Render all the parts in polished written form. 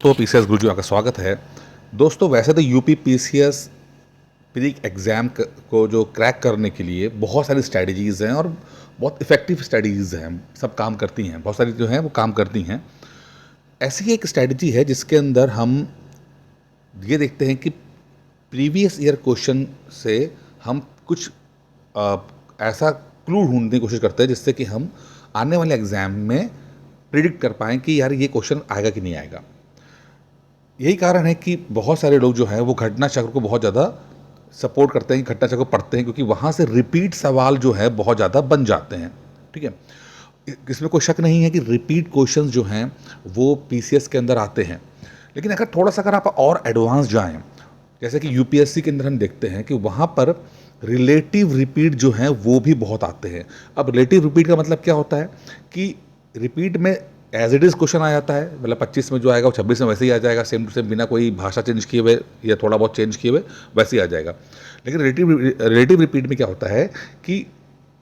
दोस्तों पीसीएस गुरुजी आपका स्वागत है। दोस्तों वैसे तो यूपी पीसीएस प्री एग्ज़ाम को जो क्रैक करने के लिए बहुत सारी स्ट्रैटेजीज़ हैं और बहुत इफ़ेक्टिव स्ट्रैटेजीज़ हैं, सब काम करती हैं, बहुत सारी जो हैं वो काम करती हैं। ऐसी ही एक स्ट्रैटेजी है जिसके अंदर हम ये देखते हैं कि प्रीवियस ईयर क्वेश्चन से हम कुछ अ, ऐसा क्लू ढूँढने की कोशिश करते हैं जिससे कि हम आने वाले एग्ज़ाम में प्रिडिक्ट कर पाएँ कि यार ये क्वेश्चन आएगा कि नहीं आएगा। यही कारण है कि बहुत सारे लोग जो हैं वो घटना चक्र को बहुत ज़्यादा सपोर्ट करते हैं, घटना चक्र को पढ़ते हैं क्योंकि वहाँ से रिपीट सवाल जो है बहुत ज़्यादा बन जाते हैं, ठीक है। इसमें कोई शक नहीं है कि रिपीट क्वेश्चंस जो हैं वो पीसीएस के अंदर आते हैं, लेकिन अगर थोड़ा-सा अगर आप और एडवांस जाएँ, जैसे कि यूपीएससी के अंदर हम देखते हैं कि वहाँ पर रिलेटिव रिपीट जो हैं वो भी बहुत आते हैं। अब रिलेटिव रिपीट का मतलब क्या होता है कि रिपीट में एज़ इट इज़ क्वेश्चन आ जाता है, मतलब 25 में जो आएगा वो 26 में वैसे ही आ जाएगा, सेम टू सेम, बिना कोई भाषा चेंज किए हुए या थोड़ा बहुत चेंज किए हुए वैसे ही आ जाएगा। लेकिन रिलेटिव रिपीट में क्या होता है कि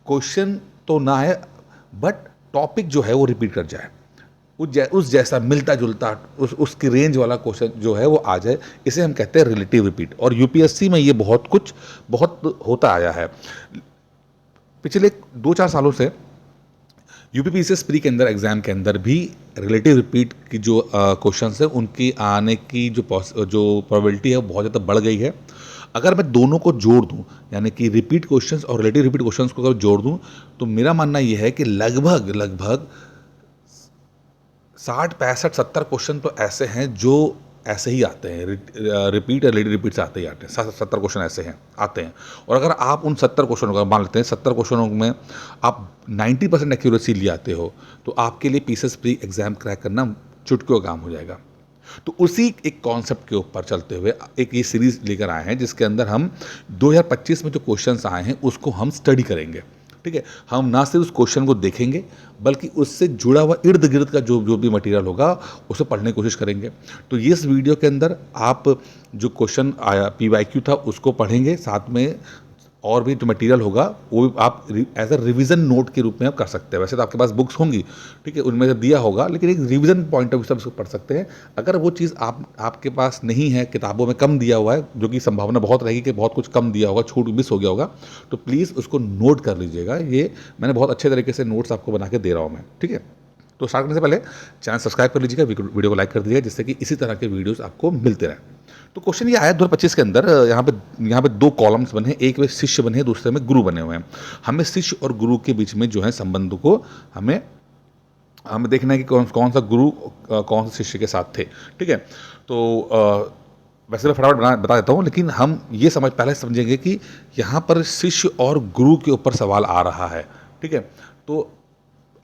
क्वेश्चन तो ना आए बट टॉपिक जो है वो रिपीट कर जाए, उस जैसा मिलता-जुलता उसकी रेंज वाला क्वेश्चन जो है वो आ जाए, इसे हम कहते हैं रिलेटिव रिपीट। और यूपीएससी में ये बहुत होता आया है। पिछले 2-4 सालों से यूपी पीसीएस प्री के अंदर एग्जाम के अंदर भी रिलेटिव रिपीट की जो क्वेश्चंस है उनकी आने की जो प्रोबेबिलिटी है वो बहुत ज़्यादा बढ़ गई है। अगर मैं दोनों को जोड़ दूं, यानी कि रिपीट क्वेश्चंस और रिलेटिव रिपीट क्वेश्चंस को अगर जोड़ दूं, तो मेरा मानना ये है कि लगभग लगभग 60, 65, 70 क्वेश्चन तो ऐसे हैं जो ऐसे ही आते हैं, रिपीट और रिपीट से आते ही आते हैं। 70 क्वेश्चन ऐसे हैं आते हैं। और अगर आप उन 70 क्वेश्चनों का मान लेते हैं, 70 क्वेश्चनों में आप 90% एक्यूरेसी ले आते हो, तो आपके लिए पीसीएस प्री एग्जाम क्रैक करना चुटकियों का काम हो जाएगा। तो उसी एक कॉन्सेप्ट के ऊपर चलते हुए एक ये सीरीज लेकर आए हैं जिसके अंदर हम 2025 में जो क्वेश्चंस आए हैं उसको हम स्टडी करेंगे, ठीक है। हम ना सिर्फ उस क्वेश्चन को देखेंगे बल्कि उससे जुड़ा हुआ इर्द गिर्द का जो जो भी मटेरियल होगा उसे पढ़ने की कोशिश करेंगे। तो ये इस वीडियो के अंदर आप जो क्वेश्चन आया पीवाईक्यू था उसको पढ़ेंगे, साथ में और भी जो मटेरियल होगा वो भी आप एज अ रिवीजन नोट के रूप में आप कर सकते हैं। वैसे तो आपके पास बुक्स होंगी, ठीक है, उनमें से दिया होगा, लेकिन एक रिवीजन पॉइंट ऑफ व्यू से आप इसको पढ़ सकते हैं। अगर वो चीज़ आपके पास नहीं है, किताबों में कम दिया हुआ है, जो कि संभावना बहुत रहेगी कि बहुत कुछ कम दिया होगा, छूट मिस हो गया होगा, तो प्लीज़ उसको नोट कर लीजिएगा। ये मैंने बहुत अच्छे तरीके से नोट्स आपको बना के दे रहा हूँ मैं, ठीक है। तो स्टार्ट करने से पहले चैनल सब्सक्राइब कर लीजिएगा, वीडियो को लाइक कर दीजिएगा, जिससे कि इसी तरह के वीडियोस आपको मिलते रहें। तो क्वेश्चन ये आया 2025 के अंदर, यहाँ पे 2 कॉलम्स बने हैं, एक में शिष्य बने हैं, दूसरे में गुरु बने हुए हैं। हमें शिष्य और गुरु के बीच में जो है संबंध को हमें हमें देखना है कि कौन सा गुरु कौन से शिष्य के साथ थे, ठीक है। तो वैसे मैं फटाफट बता देता हूँ, लेकिन हम ये पहले समझेंगे कि यहाँ पर शिष्य और गुरु के ऊपर सवाल आ रहा है, ठीक है। तो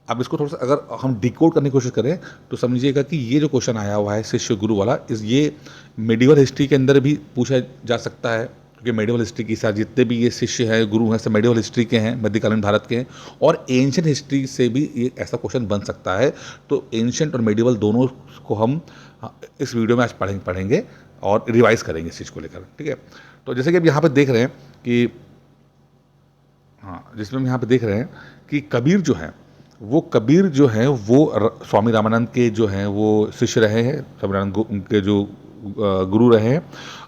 अब इसको थोड़ा सा अगर हम डिकोड करने की कोशिश करें तो समझिएगा कि ये जो क्वेश्चन आया हुआ है शिष्य गुरु वाला, ये मेडिवल हिस्ट्री के अंदर भी पूछा जा सकता है, क्योंकि मेडिवल हिस्ट्री के साथ जितने भी ये शिष्य हैं, गुरु हैं, सब मेडिवल हिस्ट्री के हैं, मध्यकालीन भारत के हैं। और एंशियंट हिस्ट्री से भी ये ऐसा क्वेश्चन बन सकता है। तो एंशियंट और मेडिवल दोनों को हम इस वीडियो में आज पढ़ेंगे और रिवाइज करेंगे इस चीज़ को लेकर, ठीक है। तो जैसे कि अब यहाँ पर देख रहे हैं कि जिसमें हम यहाँ पर देख रहे हैं कि कबीर जो हैं वो स्वामी रामानंद के जो हैं वो शिष्य रहे हैं, स्वामी रामानंद के जो गुरु रहे हैं।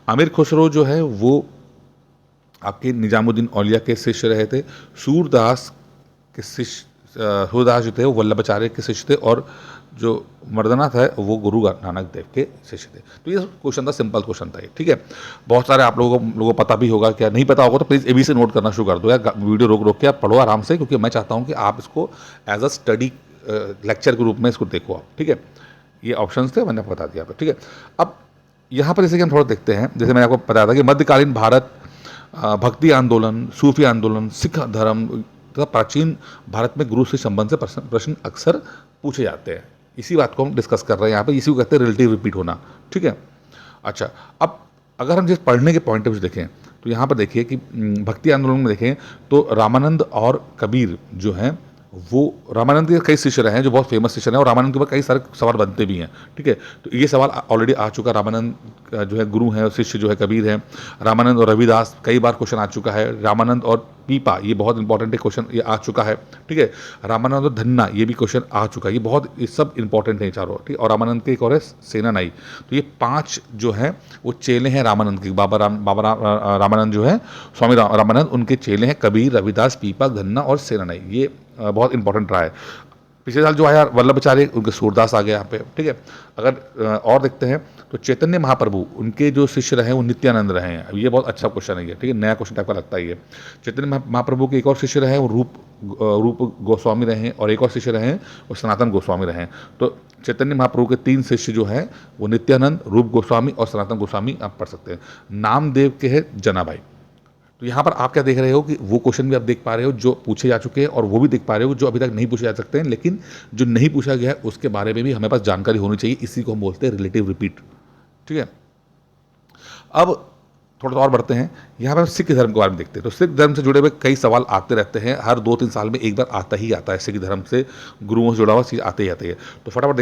आमिर खुसरो जो है वो आपके निजामुद्दीन औलिया के शिष्य रहे थे। सूरदास सूरदास जो थे वो वल्लभाचार्य के शिष्य थे, और जो मर्दनाथ है वो गुरु नानक देव के शिष्य थे। तो ये क्वेश्चन था, सिंपल क्वेश्चन था ये, ठीक है। बहुत सारे आप लोगों को पता भी होगा, क्या नहीं पता होगा तो प्लीज़ अभी से नोट करना शुरू कर दो, या वीडियो रोक के आप पढ़ो आराम से, क्योंकि मैं चाहता हूँ कि आप इसको एज अ स्टडी लेक्चर के रूप में इसको देखो आप, ठीक है। ये ऑप्शन थे, मैंने आपको बता दिया, ठीक है। अब यहाँ पर जैसे कि हम थोड़ा देखते हैं, जैसे मैंने आपको बताया था कि मध्यकालीन भारत, भक्ति आंदोलन, सूफी आंदोलन, सिख धर्म तथा प्राचीन भारत में गुरु से संबंध से प्रश्न अक्सर पूछे जाते हैं। इसी बात को हम डिस्कस कर रहे हैं यहाँ पे, इसी को कहते हैं रिलेटिव रिपीट होना, ठीक है। अच्छा, अब अगर हम जिस पढ़ने के पॉइंट ऑफ व्यू देखें तो यहाँ पर देखिए कि भक्ति आंदोलन में देखें तो रामानंद और कबीर जो हैं वो, रामानंद के कई शिष्य रहे हैं जो बहुत फेमस शिष्य हैं, और रामानंद के ऊपर कई सारे सवाल बनते भी हैं, ठीक है। तो ये सवाल ऑलरेडी आ चुका, रामानंद जो है गुरु हैं और शिष्य जो है कबीर हैं। रामानंद और रविदास कई बार क्वेश्चन आ चुका है। रामानंद और पीपा, ये बहुत इंपॉर्टेंट है, क्वेश्चन ये आ चुका है। ठीक है, रामानंद और धन्ना, ये भी क्वेश्चन आ चुका है। ये सब इंपॉर्टेंट है चारों। ठीक, और रामानंद के एक और है सेनानाई। तो ये 5 जो है वो चेले हैं रामानंद के। रामानंद जो है स्वामी रामानंद, उनके चेले हैं कबीर, रविदास, पीपा, धन्ना और सेनानाई। ये बहुत इंपॉर्टेंट रहा है। पिछले साल जो आया वल्लभाचार्य, उनके सूरदास आ गए यहाँ पे। ठीक है, अगर और देखते हैं तो चैतन्य महाप्रभु, उनके जो शिष्य रहे वो नित्यानंद रहे हैं। ये बहुत अच्छा क्वेश्चन है ये। ठीक है, नया क्वेश्चन टाइप का लगता है ये। चैतन्य महाप्रभु के एक और शिष्य रहे वो रूप गोस्वामी रहे हैं, और एक और शिष्य रहे वो सनातन गोस्वामी रहे हैं। तो चैतन्य महाप्रभु के 3 शिष्य जो हैं वो नित्यानंद, रूप गोस्वामी और सनातन गोस्वामी आप पढ़ सकते हैं। नामदेव के हैं जनाभाई। तो यहाँ पर आप क्या देख रहे हो कि वो क्वेश्चन भी आप देख पा रहे हो जो पूछे जा चुके हैं, और वो भी देख पा रहे हो जो अभी तक नहीं पूछे जा सकते हैं, लेकिन जो नहीं पूछा गया है उसके बारे में भी हमें पास जानकारी होनी चाहिए। इसी को हम बोलते हैं रिलेटिव रिपीट। ठीक है, अब थोड़ा सा और बढ़ते हैं। यहाँ पर सिख धर्म के बारे में देखते हैं। तो सिख धर्म से जुड़े हुए कई सवाल आते रहते हैं, हर 2-3 साल में एक बार आता ही आता है। सिख धर्म से गुरुओं से जुड़ा हुआ चीज़ आते ही आते हैं। तो फटाफट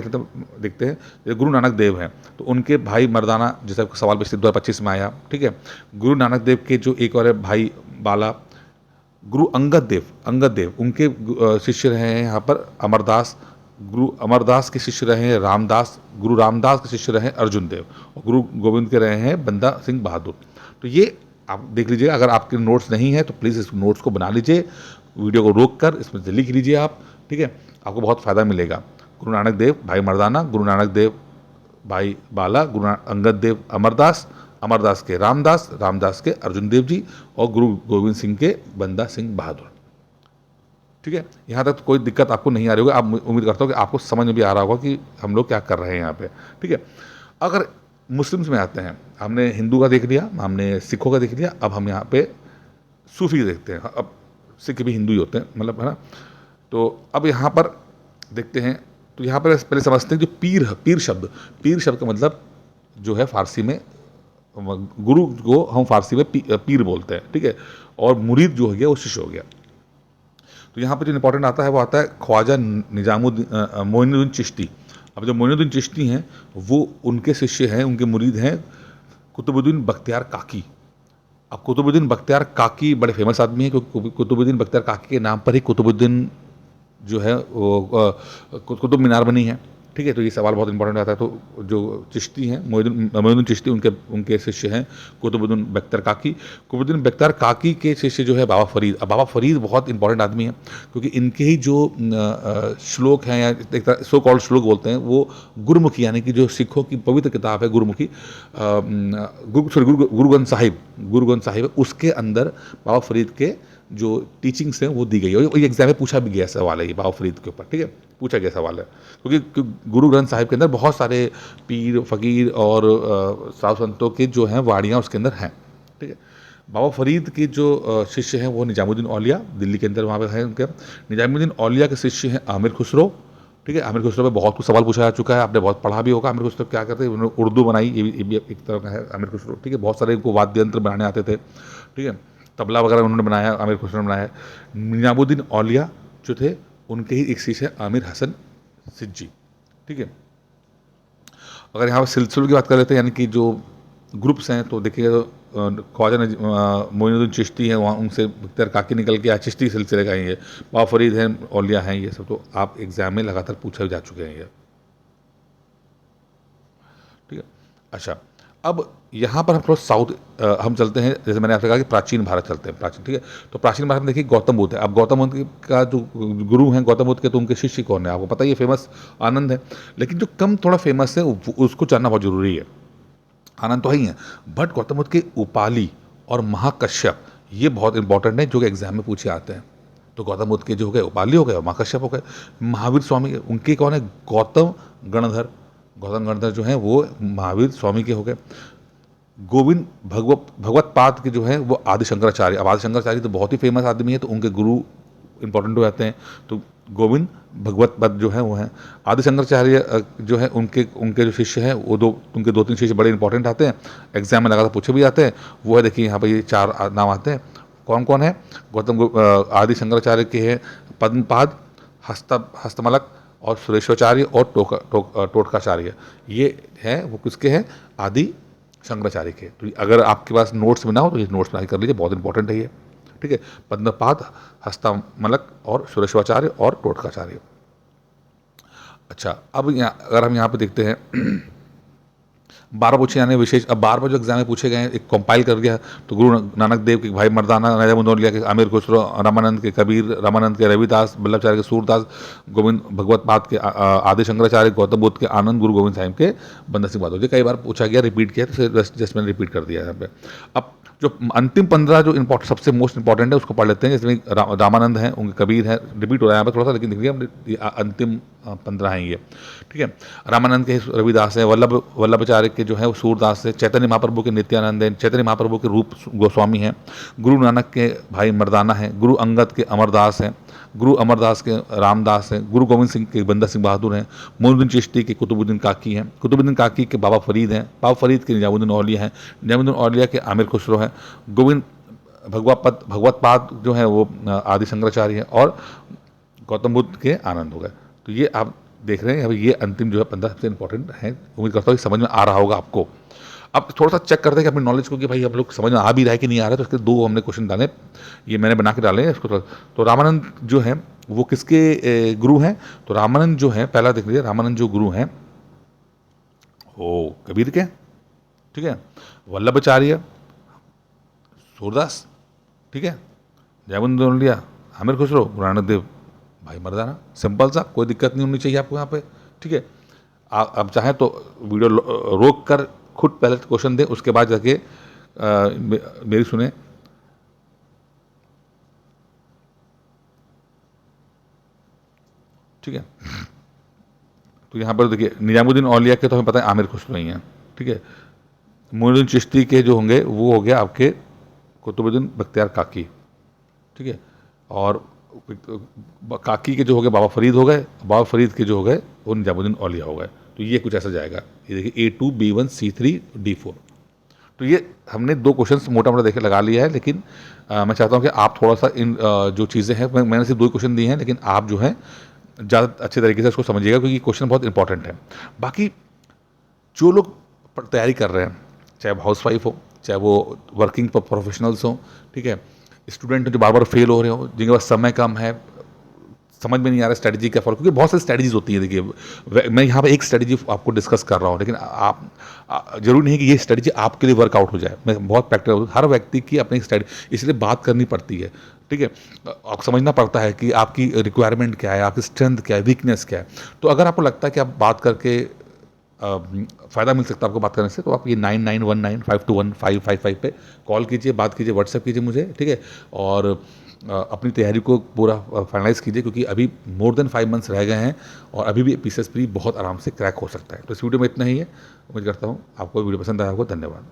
देखते हैं। ये गुरु नानक देव हैं, तो उनके भाई मर्दाना, जैसे सवाल पिछले 2025 में आया। ठीक है, गुरु नानक देव के जो एक और है भाई बाला, गुरु अंगद देव उनके शिष्य रहे हैं यहाँ पर अमरदास। गुरु अमरदास के शिष्य रहे हैं रामदास। गुरु रामदास के शिष्य रहे हैं अर्जुन देव, और गुरु गोविंद के रहे हैं बंदा सिंह बहादुर। तो ये आप देख लीजिएगा। अगर आपके नोट्स नहीं है तो प्लीज़ इस नोट्स को बना लीजिए, वीडियो को रोक कर इसमें से लिख लीजिए आप। ठीक है, आपको बहुत फ़ायदा मिलेगा। गुरु नानक देव भाई मर्दाना, गुरु नानक देव भाई बाला, गुरु अंगद देव अमरदास, अमरदास के रामदास, रामदास के अर्जुन देव जी, और गुरु गोविंद सिंह के बंदा सिंह बहादुर। ठीक है, यहाँ तक तो कोई दिक्कत आपको नहीं आ रही होगी। आप उम्मीद करता हूँ कि आपको समझ में भी आ रहा होगा कि हम लोग क्या कर रहे हैं यहाँ पे। ठीक है, अगर मुस्लिम्स में आते हैं, हमने हिंदू का देख लिया, हमने सिखों का देख लिया, अब हम यहाँ पे सूफी देखते हैं। अब सिख भी हिंदू ही होते हैं, मतलब, है ना। तो अब यहाँ पर देखते हैं। तो यहाँ पर पहले समझते हैं जो पीर शब्द का मतलब जो है फारसी में, गुरु को हम फारसी में पीर बोलते हैं। ठीक है, और मुरीद जो हो गया वो शिष्य हो गया। तो यहाँ पर जो इंपॉर्टेंट आता है वो आता है ख्वाजा मोइनुद्दीन चिश्ती। अब जो मोइनुद्दीन चिश्ती हैं वो उनके शिष्य हैं, उनके मुरीद हैं कुतुबुद्दीन बख्तियार काकी। अब कुतुबुद्दीन बख्तियार काकी बड़े फेमस आदमी हैं, क्योंकि कुतुबुद्दीन बख्तियार काकी के नाम पर ही कुतुबुद्दीन जो है वो कुतुब मीनार बनी है। ठीक है, तो ये सवाल बहुत इंपॉर्टेंट आता है। तो जो चिश्ती हैं मोइनुद्दीन चिश्ती, उनके शिष्य हैं कुतुबुद्दीन बख्तियार काकी। कुतुबुद्दीन बख्तियार काकी के शिष्य जो है बाबा फरीद। अब बाबा फरीद बहुत इंपॉर्टेंट आदमी है, क्योंकि इनके ही जो श्लोक हैं, या एक तरह सो कॉल्ड श्लोक बोलते हैं, वो गुरुमुखी, यानी कि जो सिखों की पवित्र किताब है गुरुमुखी, गुरु ग्रंथ साहिब, उसके अंदर बाबा फरीद के जो टीचिंग्स हैं वो दी गई है। और एग्जाम में पूछा भी गया सवाल है ये बाबा फरीद के ऊपर। ठीक है, पूछा गया सवाल है, क्योंकि गुरु ग्रंथ साहिब के अंदर बहुत सारे पीर फकीर और साधु संतों के जो हैं वाणियाँ उसके अंदर हैं। ठीक है, बाबा फरीद के जो शिष्य हैं वो निजामुद्दीन औलिया, दिल्ली के अंदर वहाँ पे हैं उनके। निजामुद्दीन औलिया के शिष्य हैं आमिर खुसरो। ठीक है, आमिर खुसरो पे बहुत कुछ सवाल पूछा जा चुका है, आपने बहुत पढ़ा भी होगा। आमिर खुसरो क्या करते हैं, उन्होंने उर्दू बनाई, ये भी एक तरह का है आमिर खुसरो। ठीक है, बहुत सारे इनको वाद्य यंत्र बनाने आते थे। ठीक है, तबला वगैरह उन्होंने बनाया, आमिर खुसरो ने बनाया। निजामुद्दीन औलिया जो थे उनके ही एक शिष्य है आमिर हसन सिज्जी। ठीक है, अगर यहाँ पर सिलसिले की बात कर लेते हैं, यानी कि जो ग्रुप्स हैं, तो देखिएगा ख्वाजा मोइनुद्दीन चिश्ती हैं, वहाँ उनसे बख्तियार काकी निकल के चिश्ती सिलसिले का ही है। बाबा फरीद हैं, औलिया हैं, ये सब तो आप एग्जाम में लगातार पूछे जा चुके हैं ये। ठीक है, अच्छा, अब यहाँ पर हम थोड़ा साउथ हम चलते हैं। जैसे मैंने आपसे कहा कि प्राचीन भारत चलते हैं, प्राचीन। ठीक है, तो प्राचीन भारत में देखिए गौतम बुद्ध है। अब गौतम बुद्ध का जो गुरु हैं गौतम बुद्ध के, तो उनके शिष्य कौन है आपको पता ही है, फेमस आनंद है। लेकिन जो कम थोड़ा फेमस है उसको जानना बहुत जरूरी है। आनंद तो ही है, बट गौतम बुद्ध के उपाली और महाकश्यप ये बहुत इंपॉर्टेंट है, जो कि एग्जाम में पूछे आते हैं। तो गौतम बुद्ध के जो हो गए उपाली हो गए और महाकश्यप हो गए। महावीर स्वामी उनके कौन है, गौतम गणधर। गौतम गणधर जो हैं वो महावीर स्वामी के हो गए। गोविंद भगवत पाद के जो हैं वो आदि शंकराचार्य। अब आदि शंकराचार्य तो बहुत ही फेमस आदमी है, तो उनके गुरु इंपॉर्टेंट हो जाते हैं। तो गोविंद भगवत पद जो है वो हैं। आदि शंकराचार्य जो है उनके जो शिष्य हैं वो उनके 2-3 शिष्य बड़े इंपॉर्टेंट आते हैं, एग्जाम में लगातार पूछे भी जाते हैं। वो है, देखिए यहाँ पर ये 4 नाम आते हैं। कौन कौन है, आदि शंकराचार्य के हैं पद्मपाद, हस्तमलक और सुरेश्वराचार्य और टोटकाचार्य। ये हैं वो किसके हैं, आदि शंकराचार्य के। तो अगर आपके पास नोट्स में ना हो तो ये नोट्स बना के कर लीजिए, बहुत इंपॉर्टेंट है ये, ठीक है। पद्मपाद, हस्तामलक और सुरेश्वाचार्य और टोटकाचार्य। अच्छा, अब यहाँ अगर हम यहाँ पे देखते हैं 12 पूछे जाने विशेष, अब 12 जो एग्जाम में पूछे गए हैं, एक कंपाइल कर दिया। तो गुरु नानक देव के भाई मर्दाना, नजमुद्दौला के आमिर खुसरो, रामानंद के कबीर, रामानंद के रविदास, वल्लभाचार्य के सूरदास, गोविंद भगवत पाद के आदि शंकराचार्य, गौतम बुद्ध के आनंद, गुरु गोविंद साहिब के बंदा सिंह बहादुर जी। कई बार पूछा गया, रिपीट किया, तो जस्ट मैंने रिपीट कर दिया यहाँ पे। अब जो अंतिम 15 जो सबसे मोस्ट इंपॉर्टेंट है उसको पढ़ लेते हैं। जिसमें रामानंद हैं, उनके कबीर हैं, रिपीट हो रहा है यहाँ पर थोड़ा सा, लेकिन देखिए ये अंतिम 15 हैं ये, ठीक है। रामानंद के रविदास है, वल्लभाचार्य के जो है वो सूरदास है, चैतन्य महाप्रभु के नित्यानंद है, चैतन्य महाप्रभु के रूप गोस्वामी हैं, गुरु नानक के भाई मर्दाना हैं, गुरु अंगद के अमरदास हैं, गुरु अमरदास के रामदास हैं, गुरु गोविंद सिंह के बंदा सिंह बहादुर हैं, मोइनुद्दीन चिश्ती के कुतुबुद्दीन काकी हैं, कुतुबुद्दीन काकी के बाबा फरीद हैं, बाबा फरीद के निजामुद्दीन औलिया हैं, निजामुद्दीन औलिया के आमिर खुसरो हैं, गोविंद भगवत पाद जो है वो आदि शंकराचार्य हैं, और गौतम बुद्ध के आनंद हो गए। तो ये आप देख रहे हैं, अभी ये अंतिम जो है 15 सबसे इंपॉर्टेंट है। उम्मीद करता हूँ कि समझ में आ रहा होगा आपको। अब थोड़ा सा चेक करते हैं कि अपनी नॉलेज को, कि भाई हम लोग समझ में आ भी रहा है कि नहीं आ रहा है। तो इसके 2 हमने क्वेश्चन डाले, ये मैंने बना के डाले हैं इसको। तो रामानंद जो है वो किसके गुरु हैं? तो रामानंद जो है, पहला देख लीजिए, रामानंद जो गुरु हैं वो कबीर के, ठीक है, वल्लभाचार्य सूरदास, ठीक है, जयबंदौलिया आमिर खुसरो, गुरु नानक देव भाई मर्दाना। सिंपल सा, कोई दिक्कत नहीं होनी चाहिए आपको यहाँ पे, ठीक है। आप चाहें तो वीडियो रोक कर खुद पहले क्वेश्चन दें, उसके बाद जाके मेरी सुने। ठीक है, तो यहाँ पर देखिए निजामुद्दीन औलिया के तो हमें पता है आमिर खुसरो ही हैं, ठीक है। मोइनुद्दीन चिश्ती के जो होंगे वो हो गया आपके कुतुबुद्दीन बख्तियार काकी, ठीक है। और काकी के जो हो गए बाबा फरीद हो गए, बाबा फरीद के जो हो गए वो निजामुद्दीन औलिया हो गए। तो ये कुछ ऐसा जाएगा, ये देखिए A2 B1 C3 D4। तो ये हमने 2 क्वेश्चंस मोटा मोटा देखे लगा लिया है, लेकिन मैं चाहता हूँ कि आप थोड़ा सा इन जो चीज़ें हैं, मैंने सिर्फ 2 क्वेश्चन दिए हैं, लेकिन आप जो है ज़्यादा अच्छे तरीके से उसको समझिएगा, क्योंकि क्वेश्चन बहुत इंपॉर्टेंट है। बाकी जो लोग तैयारी कर रहे हैं, चाहे वो हाउस वाइफ हो, चाहे वो वर्किंग प्रोफेशनल्स हों, ठीक है, स्टूडेंट जो बार बार फेल हो रहे हो, जिनके पास समय कम है, समझ में नहीं आ रहा स्ट्रेटजी क्या फॉलो, क्योंकि बहुत सारी स्ट्रेटजीज होती है। देखिए मैं यहाँ पे एक स्ट्रेटजी आपको डिस्कस कर रहा हूँ, लेकिन आप जरूरी नहीं है कि ये स्ट्रेटजी आपके लिए वर्कआउट हो जाए। मैं बहुत प्रैक्टिकल, हर व्यक्ति की अपनी स्ट्रेटजी, इसलिए बात करनी पड़ती है, ठीक है। आपको समझना पड़ता है कि आपकी रिक्वायरमेंट क्या है, आपकी स्ट्रेंथ क्या है, वीकनेस क्या है। तो अगर आपको लगता है कि आप बात करके फ़ायदा मिल सकता है आपको बात करने से, तो आप ये 9919521555 पे कॉल कीजिए, बात कीजिए, व्हाट्सएप कीजिए मुझे, ठीक है। और अपनी तैयारी को पूरा फाइनलाइज़ कीजिए, क्योंकि अभी मोर देन 5 मंथ्स रह गए हैं और अभी भी पीसीएस प्री बहुत आराम से क्रैक हो सकता है। तो इस वीडियो में इतना ही है। उम्मीद करता हूँ आपको वीडियो पसंद आया होगा। धन्यवाद।